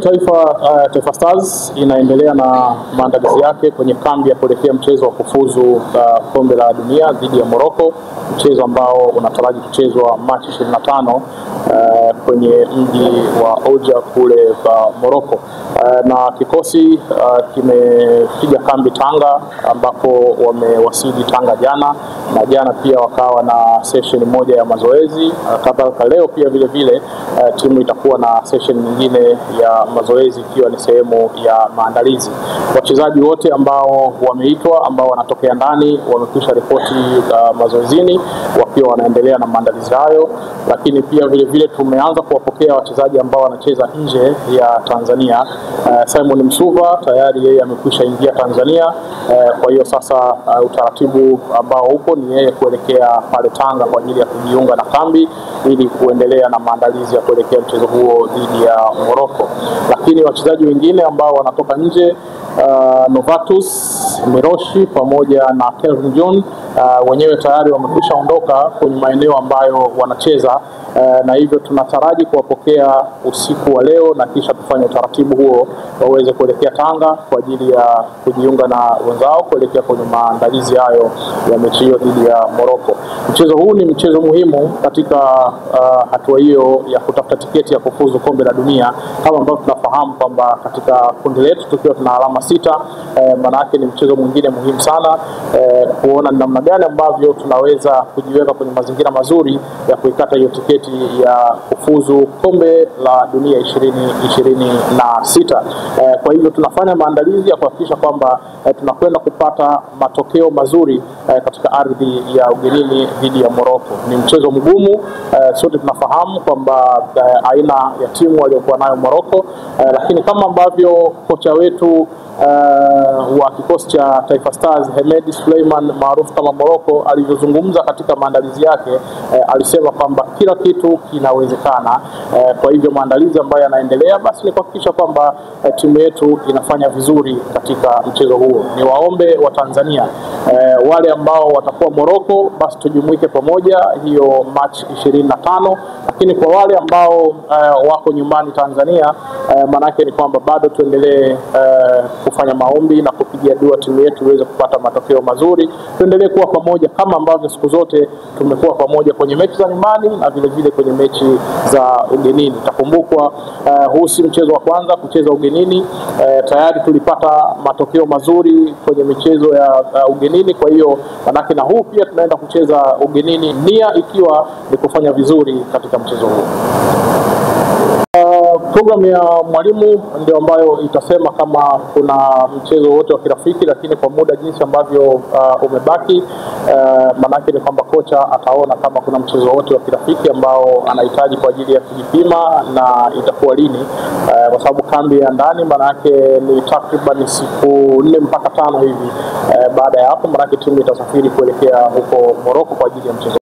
Taifa Taifa Stars inaendelea na maandalizi yake kwenye kambi ya kuelekea mchezo wa kufuzu kombe la dunia dhidi ya Morocco, mchezo ambao unataraji kuchezwa Machi 25 kwenye mji wa Oujda kule Morocco. Na kikosi kimepiga kambi Tanga, ambapo wamewasili Tanga jana, na jana pia wakawa na session moja ya mazoezi. Kadhalika leo pia vile vile timu itakuwa na session nyingine ya mazoezi, ikiwa ni sehemu ya maandalizi. Wachezaji wote ambao wameitwa, ambao wanatokea ndani, wamekwisha ripoti mazoezini wakiwa wanaendelea na maandalizi hayo. Lakini pia vile vile tumeanza kuwapokea wachezaji ambao wanacheza nje ya Tanzania. Simon Msuva tayari yeye amekwisha ingia Tanzania. Kwa hiyo sasa utaratibu ambao upo ni yeye kuelekea pale Tanga kwa ajili ya kujiunga na kambi ili kuendelea na maandalizi ya kuelekea mchezo huo dhidi ya Morocco. Lakini wachezaji wengine ambao wanatoka nje, Novatus Miroshi pamoja na Kelvin John, wenyewe tayari wamekwisha ondoka kwenye maeneo ambayo wanacheza, na hivyo tunataraji kuwapokea usiku wa leo na kisha kufanya utaratibu huo waweze kuelekea Tanga kwa ajili ya kujiunga na wenzao kuelekea kwenye maandalizi hayo ya mechi hiyo dhidi ya Morocco. Mchezo huu ni mchezo muhimu katika hatua hiyo ya kutafuta tiketi ya kufuzu kombe la dunia. Kama ambavyo tunafahamu kwamba katika kundi letu tukiwa tuna alama 6, maana yake ni mchezo mwingine muhimu sana kuona namna gani ambavyo tunaweza kujiweka kwenye mazingira mazuri ya kuikata hiyo tiketi ya kufuzu kombe la dunia 2026. Kwa hivyo tunafanya maandalizi ya kuhakikisha kwamba tunakwenda kupata matokeo mazuri katika ardhi ya ugenini dhidi ya Morocco. Ni mchezo mgumu, sote tunafahamu kwamba aina ya timu waliokuwa nayo Morocco, lakini kama ambavyo kocha wetu wa kikosi cha Taifa Stars Hemed Suleiman maarufu kama Morocco alivyozungumza katika maandalizi yake, alisema kwamba kila kitu kinawezekana. Kwa hivyo maandalizi ambayo yanaendelea basi ni kuhakikisha kwamba timu yetu inafanya vizuri katika mchezo huo. Ni waombe wa Tanzania wale ambao watakuwa Morocco basi tujumuike pamoja hiyo March 25, lakini kwa wale ambao wako nyumbani Tanzania, manake ni kwamba bado tuendelee kufanya maombi na kupigia dua timu yetu iweze kupata matokeo mazuri. Tuendelee kuwa pamoja kama ambavyo siku zote tumekuwa pamoja kwenye mechi za nyumbani na vile vile kwenye mechi za ugenini. Takumbukwa huu si mchezo wa kwanza kucheza ugenini. Tayari tulipata matokeo mazuri kwenye michezo ya ugenini, kwa hiyo manake na huu pia tunaenda kucheza ugenini, nia ikiwa ni kufanya vizuri katika mchezo huu. Programu ya mwalimu ndio ambayo itasema kama kuna mchezo wote wa kirafiki, lakini kwa muda jinsi ambavyo umebaki, manake ni kwamba kocha ataona kama kuna mchezo wote wa kirafiki ambao anahitaji kwa ajili ya kujipima na itakuwa lini, kwa sababu kambi ya ndani manake ni takriban siku 4 mpaka 5 hivi. Baada ya hapo manake timu itasafiri kuelekea huko Morocco kwa ajili ya mchezo.